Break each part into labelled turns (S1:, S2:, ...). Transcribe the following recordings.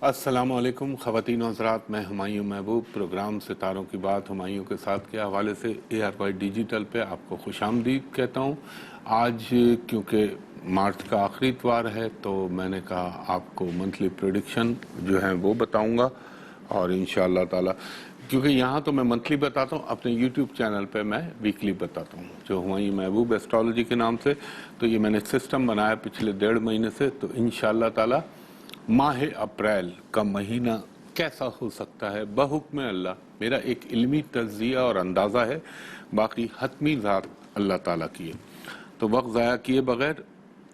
S1: السلام علیکم خواتین و حضرات، میں ہمایوں محبوب پروگرام ستاروں کی بات ہمایوں کے ساتھ کے حوالے سے ARY ڈیجیٹل پہ آپ کو خوش آمدید کہتا ہوں۔ آج کیونکہ مارچ کا آخری اتوار ہے تو میں نے کہا آپ کو منتھلی پریڈکشن جو ہیں وہ بتاؤں گا، اور انشاءاللہ تعالی کیونکہ یہاں تو میں منتھلی بتاتا ہوں، اپنے یوٹیوب چینل پہ میں ویکلی بتاتا ہوں جو ہمایوں محبوب ایسٹرالوجی کے نام سے۔ تو یہ میں نے سسٹم بنایا پچھلے 1.5 مہینے سے، تو انشاءاللہ تعالی ماہ اپریل کا مہینہ کیسا ہو سکتا ہے بحکم اللہ، میرا ایک علمی تجزیہ اور اندازہ ہے، باقی حتمی ذات اللہ تعالیٰ کی ہے۔ تو وقت ضائع کیے بغیر،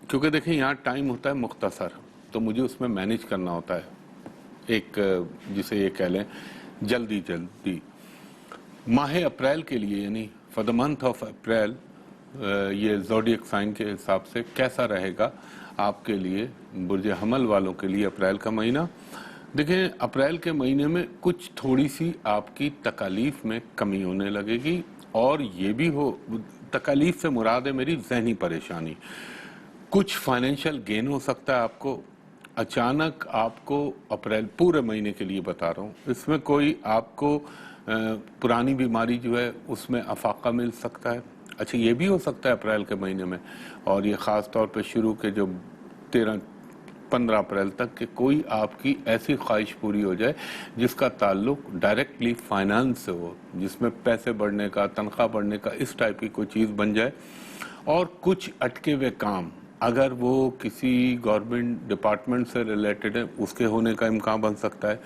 S1: کیونکہ دیکھیں یہاں ٹائم ہوتا ہے مختصر، تو مجھے اس میں مینیج کرنا ہوتا ہے، ایک جسے یہ کہہ لیں جلدی ماہ اپریل کے لیے، یعنی for the month of April, یہ زوڈیک سائن کے حساب سے کیسا رہے گا آپ کے لیے، برج حمل والوں کے لیے اپریل کا مہینہ۔ دیکھیں اپریل کے مہینے میں کچھ تھوڑی سی آپ کی تکالیف میں کمی ہونے لگے گی، اور یہ بھی ہو، تکالیف سے مراد ہے میری ذہنی پریشانی، کچھ فائنینشیل گین ہو سکتا ہے آپ کو اچانک۔ آپ کو اپریل پورے مہینے کے لیے بتا رہا ہوں، اس میں کوئی آپ کو پرانی بیماری جو ہے اس میں افاقہ مل سکتا ہے۔ اچھا یہ بھی ہو سکتا ہے اپریل کے مہینے میں، اور یہ خاص طور پہ شروع کے جو 15 اپریل تک، کہ کوئی آپ کی ایسی خواہش پوری ہو جائے جس کا تعلق ڈائریکٹلی فائنانس سے ہو، جس میں پیسے بڑھنے کا، تنخواہ بڑھنے کا، اس ٹائپ کی کوئی چیز بن جائے۔ اور کچھ اٹکے ہوئے کام، اگر وہ کسی گورنمنٹ ڈپارٹمنٹ سے ریلیٹڈ ہے، اس کے ہونے کا امکان بن سکتا ہے۔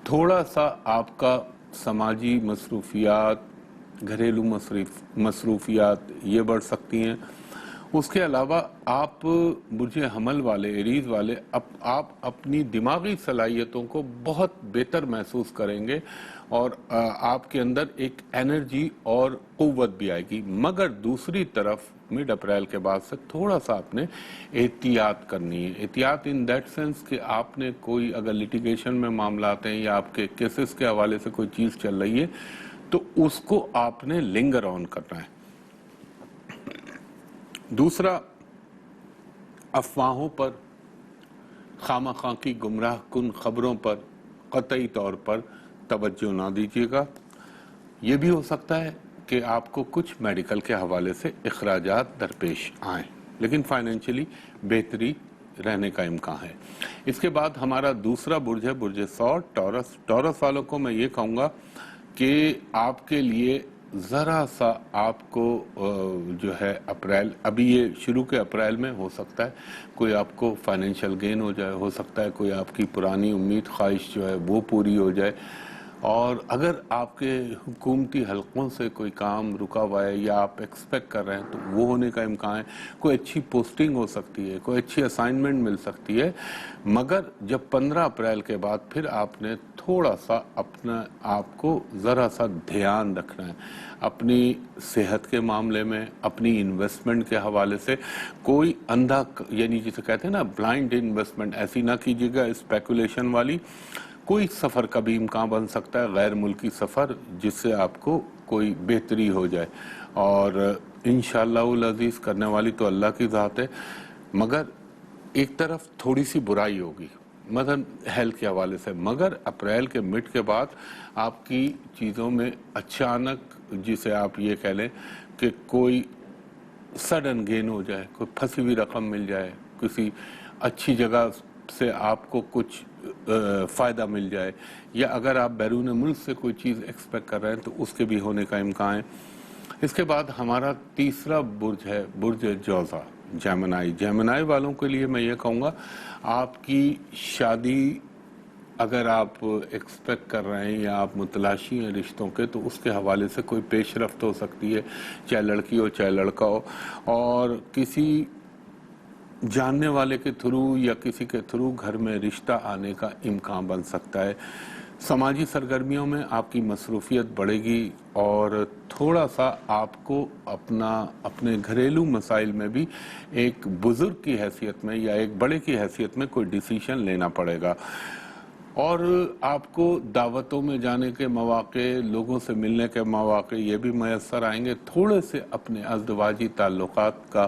S1: تھوڑا سا آپ کا سماجی مصروفیات، گھریلو مصروفیات یہ بڑھ سکتی ہیں۔ اس کے علاوہ آپ برج حمل والے، ایریز والے، آپ اپنی دماغی صلاحیتوں کو بہت بہتر محسوس کریں گے، اور آپ کے اندر ایک انرجی اور قوت بھی آئے گی۔ مگر دوسری طرف مڈ اپریل کے بعد سے تھوڑا سا آپ نے احتیاط کرنی ہے۔ احتیاط ان دیٹ سینس کہ آپ نے کوئی اگر لیٹیگیشن میں معاملات ہیں یا آپ کے کیسز کے حوالے سے کوئی چیز چل رہی ہے تو اس کو آپ نے لنگر آن کرنا ہے۔ دوسرا، افواہوں پر، خواہ کی گمراہ کن خبروں پر قطعی طور پر توجہ نہ دیجیے گا۔ یہ بھی ہو سکتا ہے کہ آپ کو کچھ میڈیکل کے حوالے سے اخراجات درپیش آئیں، لیکن فائنینشلی بہتری رہنے کا امکان ہے۔ اس کے بعد ہمارا دوسرا برج ہے برج ثور، ٹورس والوں کو میں یہ کہوں گا کہ آپ کے لیے ذرا سا آپ کو جو ہے اپریل، ابھی یہ شروع کے اپریل میں ہو سکتا ہے کوئی آپ کو فائنینشیل گین ہو جائے، ہو سکتا ہے کوئی آپ کی پرانی امید خواہش جو ہے وہ پوری ہو جائے، اور اگر آپ کے حکومتی حلقوں سے کوئی کام رکا ہوا ہے یا آپ ایکسپیکٹ کر رہے ہیں تو وہ ہونے کا امکان ہے۔ کوئی اچھی پوسٹنگ ہو سکتی ہے، کوئی اچھی اسائنمنٹ مل سکتی ہے، مگر جب 15 اپریل کے بعد پھر آپ نے تھوڑا سا اپنا آپ کو ذرا سا دھیان رکھنا ہے اپنی صحت کے معاملے میں، اپنی انویسٹمنٹ کے حوالے سے۔ کوئی اندھا، یعنی جسے کہتے ہیں نا بلائنڈ انویسٹمنٹ، ایسی نہ کیجیے گا اسپیکولیشن والی۔ کوئی سفر کا بھی امکان بن سکتا ہے، غیر ملکی سفر، جس سے آپ کو کوئی بہتری ہو جائے، اور انشاءاللہ العزیز کرنے والی تو اللہ کی ذات ہے، مگر ایک طرف تھوڑی سی برائی ہوگی مثلا ہیلتھ کے حوالے سے۔ مگر اپریل کے مڈ کے بعد آپ کی چیزوں میں اچانک، جسے آپ یہ کہہ لیں کہ کوئی سڈن گین ہو جائے، کوئی پھنسی ہوئی رقم مل جائے، کسی اچھی جگہ سے آپ کو کچھ فائدہ مل جائے، یا اگر آپ بیرون ملک سے کوئی چیز ایکسپیکٹ کر رہے ہیں تو اس کے بھی ہونے کا امکان ہے۔ اس کے بعد ہمارا تیسرا برج ہے برج جوزا، جیمنائی والوں کے لیے میں یہ کہوں گا آپ کی شادی اگر آپ ایکسپیکٹ کر رہے ہیں یا آپ متلاشی ہیں رشتوں کے، تو اس کے حوالے سے کوئی پیش رفت ہو سکتی ہے، چاہے لڑکی ہو چاہے لڑکا ہو، اور کسی جاننے والے کے تھرو یا کسی کے تھرو گھر میں رشتہ آنے کا امکان بن سکتا ہے۔ سماجی سرگرمیوں میں آپ کی مصروفیت بڑھے گی، اور تھوڑا سا آپ کو اپنے گھریلو مسائل میں بھی ایک بزرگ کی حیثیت میں یا ایک بڑے کی حیثیت میں کوئی ڈیسیشن لینا پڑے گا، اور آپ کو دعوتوں میں جانے کے مواقع، لوگوں سے ملنے کے مواقع یہ بھی میسر آئیں گے۔ تھوڑے سے اپنے ازدواجی تعلقات کا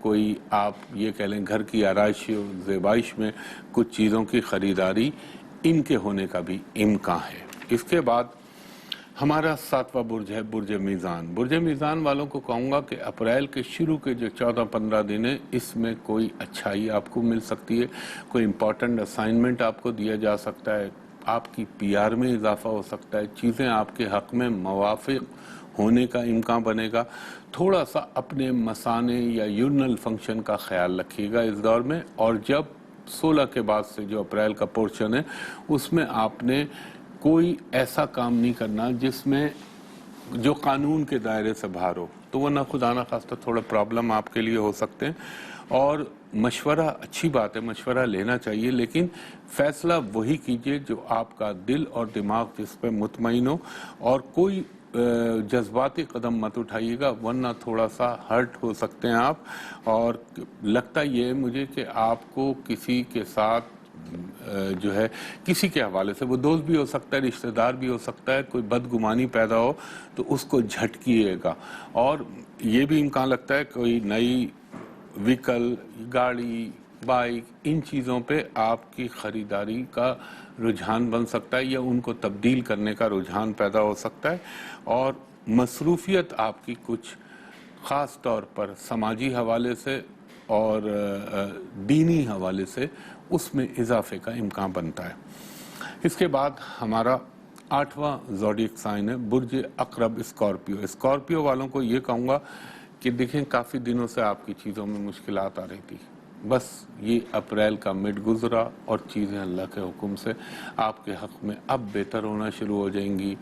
S1: کوئی آپ یہ کہہ لیں گھر کی آرائش و زیبائش میں کچھ چیزوں کی خریداری ان کے ہونے کا بھی امکان ہے۔ اس کے بعد ہمارا 7واں برج ہے برج میزان۔ برج میزان والوں کو کہوں گا کہ اپریل کے شروع کے جو 14-15 دن ہیں اس میں کوئی اچھائی آپ کو مل سکتی ہے، کوئی امپورٹنٹ اسائنمنٹ آپ کو دیا جا سکتا ہے، آپ کی پی آر میں اضافہ ہو سکتا ہے، چیزیں آپ کے حق میں موافق ہونے کا امکان بنے گا۔ تھوڑا سا اپنے مثانے یا یورنل فنکشن کا خیال رکھیے گا اس دور میں، اور جب 16 کے بعد سے جو اپریل کا پورشن ہے اس میں آپ نے کوئی ایسا کام نہیں کرنا جس میں جو قانون کے دائرے سے باہر ہو، تو ورنہ خدا نہ خواستہ تھوڑا پرابلم آپ کے لیے ہو سکتے ہیں۔ اور مشورہ اچھی بات ہے، مشورہ لینا چاہیے، لیکن فیصلہ وہی کیجئے جو آپ کا دل اور دماغ جس پہ مطمئن ہو، اور کوئی جذباتی قدم مت اٹھائیے گا ورنہ تھوڑا سا ہرٹ ہو سکتے ہیں آپ۔ اور لگتا یہ ہے مجھے کہ آپ کو کسی کے ساتھ جو ہے کسی کے حوالے سے، وہ دوست بھی ہو سکتا ہے، رشتہ دار بھی ہو سکتا ہے، کوئی بدگمانی پیدا ہو تو اس کو جھٹکیے گا۔ اور یہ بھی امکان لگتا ہے کوئی نئی وہیکل، گاڑی، بائک، ان چیزوں پہ آپ کی خریداری کا رجحان بن سکتا ہے یا ان کو تبدیل کرنے کا رجحان پیدا ہو سکتا ہے۔ اور مصروفیت آپ کی کچھ خاص طور پر سماجی حوالے سے اور دینی حوالے سے اس میں اضافے کا امکان بنتا ہے۔ اس کے بعد ہمارا 8واں زوڈیک سائن ہے برج عقرب اسکارپیو۔ اسکارپیو والوں کو یہ کہوں گا کہ دیکھیں کافی دنوں سے آپ کی چیزوں میں مشکلات آ رہی تھی، بس یہ اپریل کا مڈ گزرا اور چیزیں اللہ کے حکم سے آپ کے حق میں اب بہتر ہونا شروع ہو جائیں گی۔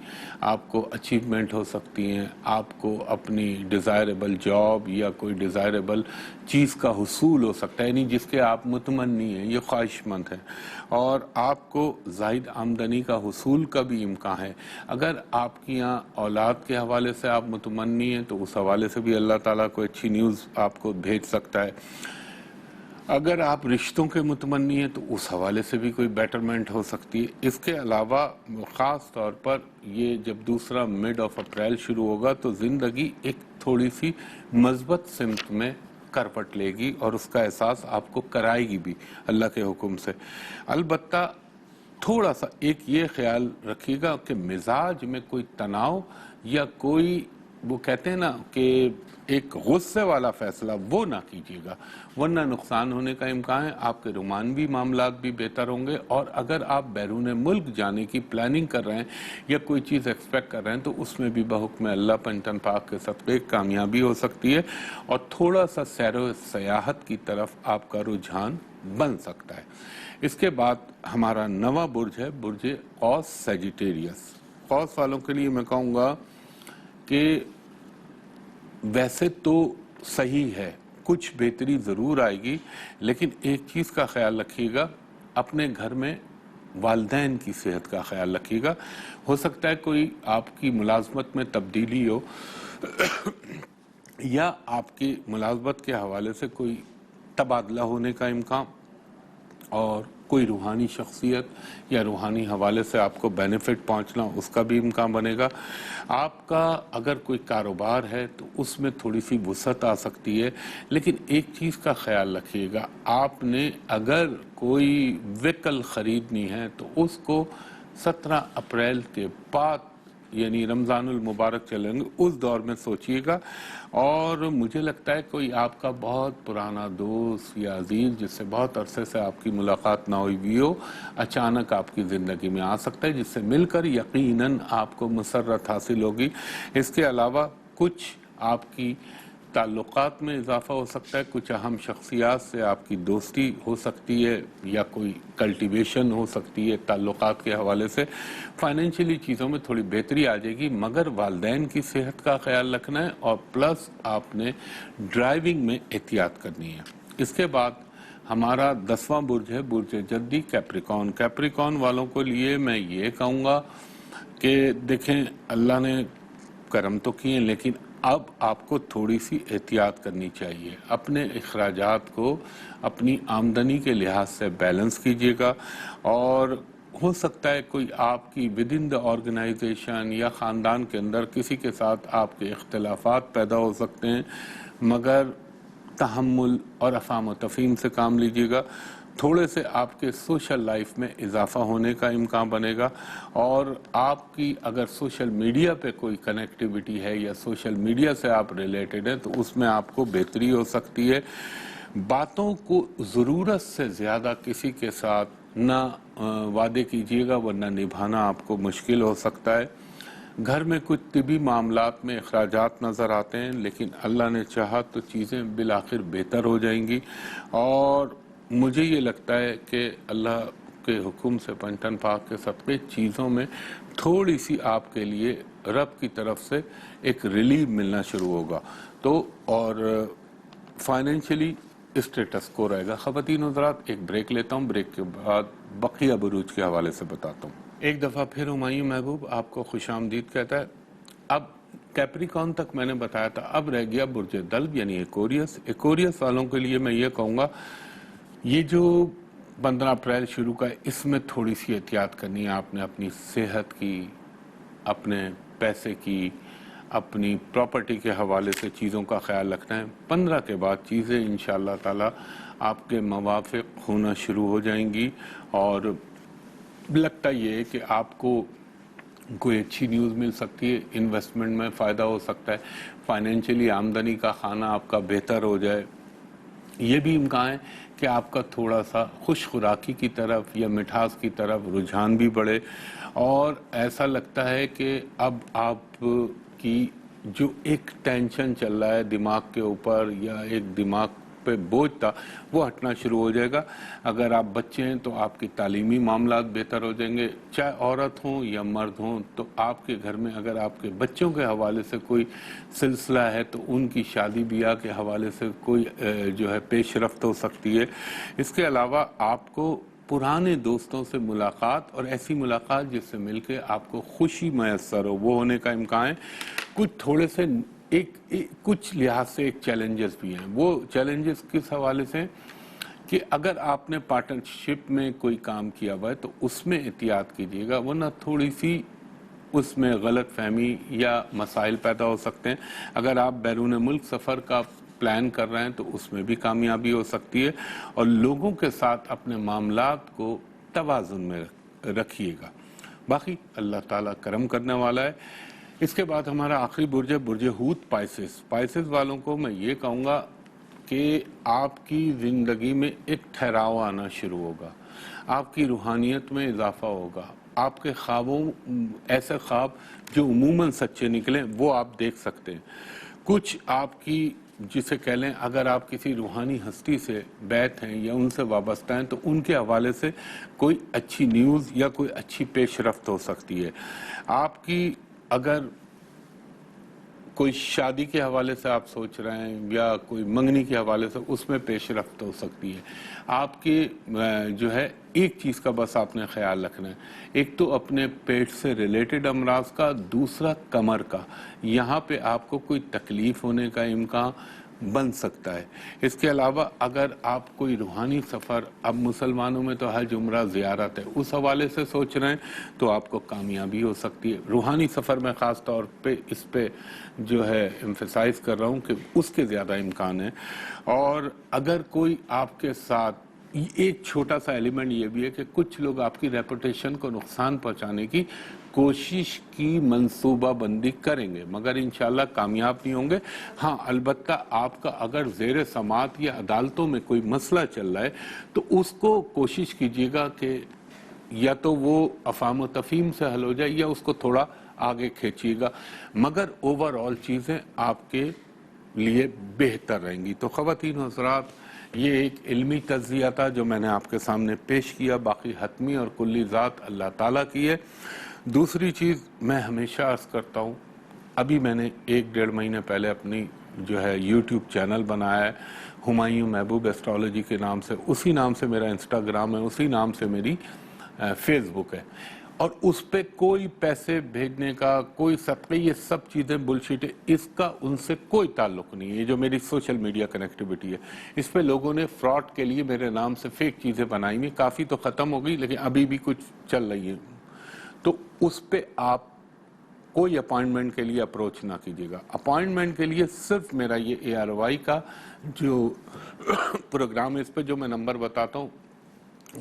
S1: آپ کو اچیومنٹ ہو سکتی ہیں، آپ کو اپنی ڈیزائریبل جاب یا کوئی ڈیزائریبل چیز کا حصول ہو سکتا ہے، یعنی جس کے آپ متمنی ہیں، یہ خواہش مند ہیں، اور آپ کو زائد آمدنی کا حصول کا بھی امکان ہے۔ اگر آپ کی یہاں اولاد کے حوالے سے آپ متمنی ہیں تو اس حوالے سے بھی اللہ تعالیٰ کو اچھی نیوز آپ کو بھیج سکتا ہے۔ اگر آپ رشتوں کے متمنی ہیں تو اس حوالے سے بھی کوئی بیٹرمنٹ ہو سکتی ہے۔ اس کے علاوہ خاص طور پر یہ جب دوسرا مڈ آف اپریل شروع ہوگا تو زندگی ایک تھوڑی سی مثبت سمت میں کروٹ لے گی اور اس کا احساس آپ کو کرائے گی بھی اللہ کے حکم سے۔ البتہ تھوڑا سا ایک یہ خیال رکھیے گا کہ مزاج میں کوئی تناؤ یا کوئی وہ کہتے ہیں نا کہ ایک غصے والا فیصلہ وہ نہ کیجیے گا ورنہ نقصان ہونے کا امکان ہے۔ آپ کے رومانوی معاملات بھی بہتر ہوں گے، اور اگر آپ بیرون ملک جانے کی پلاننگ کر رہے ہیں یا کوئی چیز ایکسپیکٹ کر رہے ہیں تو اس میں بھی بحکم اللہ پنجتن پاک کے صدقے کامیابی ہو سکتی ہے، اور تھوڑا سا سیر و سیاحت کی طرف آپ کا رجحان بن سکتا ہے۔ اس کے بعد ہمارا 9واں برج ہے برج قوس سیجیٹیریس۔ قوس والوں کے لیے میں کہوں گا کہ ویسے تو صحیح ہے، کچھ بہتری ضرور آئے گی، لیکن ایک چیز کا خیال رکھیے گا، اپنے گھر میں والدین کی صحت کا خیال رکھیے گا۔ ہو سکتا ہے کوئی آپ کی ملازمت میں تبدیلی ہو یا آپ کی ملازمت کے حوالے سے کوئی تبادلہ ہونے کا امکان، اور کوئی روحانی شخصیت یا روحانی حوالے سے آپ کو بینیفٹ پہنچنا اس کا بھی امکان بنے گا۔ آپ کا اگر کوئی کاروبار ہے تو اس میں تھوڑی سی وسعت آ سکتی ہے، لیکن ایک چیز کا خیال رکھیے گا، آپ نے اگر کوئی وہیکل خریدنی ہے تو اس کو 17 اپریل کے بعد یعنی رمضان المبارک چلیں گے اس دور میں سوچیے گا۔ اور مجھے لگتا ہے کوئی آپ کا بہت پرانا دوست یا عزیز جس سے بہت عرصے سے آپ کی ملاقات نہ ہوئی ہو اچانک آپ کی زندگی میں آ سکتا ہے، جس سے مل کر یقیناً آپ کو مسرت حاصل ہوگی۔ اس کے علاوہ کچھ آپ کی تعلقات میں اضافہ ہو سکتا ہے، کچھ اہم شخصیات سے آپ کی دوستی ہو سکتی ہے یا کوئی کلٹیویشن ہو سکتی ہے تعلقات کے حوالے سے۔ فائنینشلی چیزوں میں تھوڑی بہتری آ جائے گی، مگر والدین کی صحت کا خیال رکھنا ہے، اور پلس آپ نے ڈرائیونگ میں احتیاط کرنی ہے۔ اس کے بعد ہمارا 10واں برج ہے برج جدی کیپریکون۔ کیپریکون والوں کو لیے میں یہ کہوں گا کہ دیکھیں اللہ نے کرم تو کیے، لیکن اب آپ کو تھوڑی سی احتیاط کرنی چاہیے۔ اپنے اخراجات کو اپنی آمدنی کے لحاظ سے بیلنس کیجیے گا، اور ہو سکتا ہے کوئی آپ کی ود ان دا آرگنائزیشن یا خاندان کے اندر کسی کے ساتھ آپ کے اختلافات پیدا ہو سکتے ہیں، مگر تحمل اور افہام و تفہیم سے کام لیجیے گا. تھوڑے سے آپ کے سوشل لائف میں اضافہ ہونے کا امکان بنے گا, اور آپ کی اگر سوشل میڈیا پہ کوئی کنیکٹیوٹی ہے یا سوشل میڈیا سے آپ ریلیٹڈ ہیں تو اس میں آپ کو بہتری ہو سکتی ہے. باتوں کو ضرورت سے زیادہ کسی کے ساتھ نہ وعدے کیجیے گا, ورنہ نبھانا آپ کو مشکل ہو سکتا ہے. گھر میں کچھ طبی معاملات میں اخراجات نظر آتے ہیں, لیکن اللہ نے چاہا تو چیزیں بالآخر بہتر ہو جائیں گی. اور مجھے یہ لگتا ہے کہ اللہ کے حکم سے پنٹن پاک کے صدقے چیزوں میں تھوڑی سی آپ کے لیے رب کی طرف سے ایک ریلیف ملنا شروع ہوگا. تو اور فائنینشلی اسٹیٹس کو رہے گا. خواتین حضرات, ایک بریک لیتا ہوں, بریک کے بعد بقیہ بروج کے حوالے سے بتاتا ہوں. ایک دفعہ پھر ہمایوں محبوب آپ کو خوش آمدید کہتا ہے. اب کیپریکون تک میں نے بتایا تھا, اب رہ گیا برج دلو یعنی ایکوریس. ایکوریس والوں کے لیے میں یہ کہوں گا, یہ جو 15 اپریل شروع کا ہے اس میں تھوڑی سی احتیاط کرنی ہے آپ نے. اپنی صحت کی, اپنے پیسے کی, اپنی پراپرٹی کے حوالے سے چیزوں کا خیال رکھنا ہے. 15 کے بعد چیزیں انشاءاللہ تعالی آپ کے موافق ہونا شروع ہو جائیں گی, اور لگتا یہ ہے کہ آپ کو کوئی اچھی نیوز مل سکتی ہے, انویسٹمنٹ میں فائدہ ہو سکتا ہے, فائنینشلی آمدنی کا خانہ آپ کا بہتر ہو جائے. یہ بھی امکان ہے کہ آپ کا تھوڑا سا خوش خوراکی کی طرف یا مٹھاس کی طرف رجحان بھی بڑھے, اور ایسا لگتا ہے کہ اب آپ کی جو ایک ٹینشن چل رہا ہے دماغ کے اوپر یا ایک دماغ پہ بوجھ تھا وہ ہٹنا شروع ہو جائے گا. اگر آپ بچے ہیں تو آپ کی تعلیمی معاملات بہتر ہو جائیں گے, چاہے عورت ہوں یا مرد ہوں. تو آپ کے گھر میں اگر آپ کے بچوں کے حوالے سے کوئی سلسلہ ہے تو ان کی شادی بیاہ کے حوالے سے کوئی جو ہے پیش رفت ہو سکتی ہے. اس کے علاوہ آپ کو پرانے دوستوں سے ملاقات, اور ایسی ملاقات جس سے مل کے آپ کو خوشی میسر ہو, وہ ہونے کا امکان ہے. کچھ تھوڑے سے کچھ لحاظ سے ایک چیلنجز بھی ہیں. وہ چیلنجز کس حوالے سے کہ اگر آپ نے پارٹنرشپ میں کوئی کام کیا ہوا ہے تو اس میں احتیاط کیجیے گا, ورنہ تھوڑی سی اس میں غلط فہمی یا مسائل پیدا ہو سکتے ہیں. اگر آپ بیرون ملک سفر کا پلان کر رہے ہیں تو اس میں بھی کامیابی ہو سکتی ہے, اور لوگوں کے ساتھ اپنے معاملات کو توازن میں رکھیے گا. باقی اللہ تعالیٰ کرم کرنے والا ہے. اس کے بعد ہمارا آخری برج ہے برج حوت پائسس. پائسس والوں کو میں یہ کہوں گا کہ آپ کی زندگی میں ایک ٹھہراؤ آنا شروع ہوگا, آپ کی روحانیت میں اضافہ ہوگا. آپ کے خوابوں, ایسے خواب جو عموماً سچے نکلیں وہ آپ دیکھ سکتے ہیں. کچھ آپ کی جسے کہہ لیں, اگر آپ کسی روحانی ہستی سے بیعت ہیں یا ان سے وابستہ ہیں تو ان کے حوالے سے کوئی اچھی نیوز یا کوئی اچھی پیش رفت ہو سکتی ہے. آپ کی اگر کوئی شادی کے حوالے سے آپ سوچ رہے ہیں یا کوئی منگنی کے حوالے سے, اس میں پیش رفت ہو سکتی ہے. آپ کے جو ہے ایک چیز کا بس آپ نے خیال رکھنا ہے, ایک تو اپنے پیٹ سے ریلیٹڈ امراض کا, دوسرا کمر کا. یہاں پہ آپ کو کوئی تکلیف ہونے کا امکان بن سکتا ہے. اس کے علاوہ اگر آپ کوئی روحانی سفر, اب مسلمانوں میں تو حج عمرہ زیارت ہے, اس حوالے سے سوچ رہے ہیں تو آپ کو کامیابی ہو سکتی ہے. روحانی سفر میں خاص طور پہ اس پہ جو ہے ایمفیسائز کر رہا ہوں کہ اس کے زیادہ امکان ہے. اور اگر کوئی آپ کے ساتھ, ایک چھوٹا سا ایلیمنٹ یہ بھی ہے کہ کچھ لوگ آپ کی ریپوٹیشن کو نقصان پہنچانے کی کوشش کی منصوبہ بندی کریں گے, مگر انشاءاللہ کامیاب نہیں ہوں گے. ہاں البتہ آپ کا اگر زیر سماعت یا عدالتوں میں کوئی مسئلہ چل رہا ہے تو اس کو کوشش کیجیے گا کہ یا تو وہ افہام و تفہیم سے حل ہو جائے یا اس کو تھوڑا آگے کھینچیے گا, مگر اوور آل چیزیں آپ کے لیے بہتر رہیں گی. تو خواتین حضرات, یہ ایک علمی تجزیہ تھا جو میں نے آپ کے سامنے پیش کیا. باقی حتمی اور کلی ذات اللہ تعالیٰ کی ہے. دوسری چیز میں ہمیشہ عرض کرتا ہوں, ابھی میں نے 1-1.5 مہینے پہلے اپنی جو ہے یوٹیوب چینل بنایا ہے ہمایوں محبوب ایسٹرالوجی کے نام سے. اسی نام سے میرا انسٹاگرام ہے, اسی نام سے میری فیس بک ہے, اور اس پہ کوئی پیسے بھیجنے کا, کوئی صدقے, یہ سب چیزیں بلشٹ ہے. اس کا ان سے کوئی تعلق نہیں ہے. یہ جو میری سوشل میڈیا کنیکٹیوٹی ہے, اس پہ لوگوں نے فراڈ کے لیے میرے نام سے فیک چیزیں بنائی ہوئی, کافی تو ختم ہو گئی لیکن ابھی بھی کچھ چل رہی ہے. تو اس پہ آپ کوئی اپوائنٹمنٹ کے لیے اپروچ نہ کیجیے گا. اپوائنٹمنٹ کے لیے صرف میرا یہ ARY کا جو پروگرام ہے اس پہ جو میں نمبر بتاتا ہوں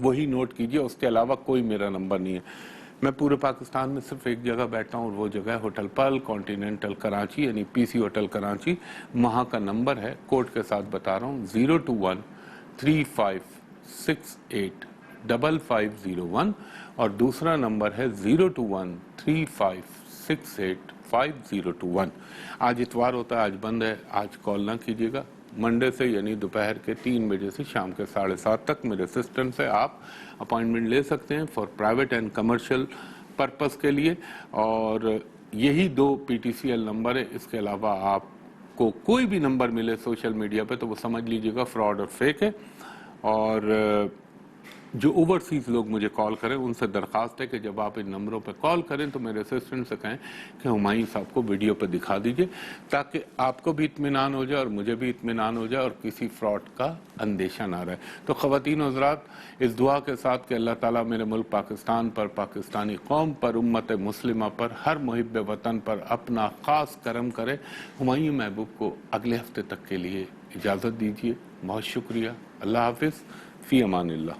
S1: وہی نوٹ کیجیے, اس کے علاوہ کوئی میرا نمبر نہیں ہے. میں پورے پاکستان میں صرف ایک جگہ بیٹھا ہوں اور وہ جگہ ہے ہوٹل پل کانٹیننٹل کراچی, یعنی PC ہوٹل کراچی. وہاں کا نمبر ہے, کوڈ کے ساتھ بتا رہا ہوں, 021-3568-5501 اور دوسرا نمبر ہے 021-3568-5021. آج اتوار ہوتا ہے, آج بند ہے, آج کال نہ کیجیے گا. منڈے سے یعنی دوپہر کے 3 بجے سے شام کے 7:30 تک میرے اسسٹنٹ سے آپ اپوائنٹمنٹ لے سکتے ہیں for private and commercial purpose کے لیے. اور یہی 2 PTCL نمبر ہے. اس کے علاوہ آپ کو کوئی بھی نمبر ملے سوشل میڈیا پہ تو وہ سمجھ لیجئے گا فراڈ اور فیک ہے. اور جو اوورسیز لوگ مجھے کال کریں ان سے درخواست ہے کہ جب آپ ان نمبروں پہ کال کریں تو میرے اسسٹنٹ سے کہیں کہ ہمایوں صاحب کو ویڈیو پہ دکھا دیجئے تاکہ آپ کو بھی اطمینان ہو جائے اور مجھے بھی اطمینان ہو جائے اور کسی فراڈ کا اندیشہ نہ رہے. تو خواتین و حضرات, اس دعا کے ساتھ کہ اللہ تعالیٰ میرے ملک پاکستان پر, پاکستانی قوم پر, امت مسلمہ پر, ہر محب وطن پر اپنا خاص کرم کرے. ہمایوں محبوب کو اگلے ہفتے تک کے لیے اجازت دیجیے. بہت شکریہ. اللہ حافظ. فی امان اللہ.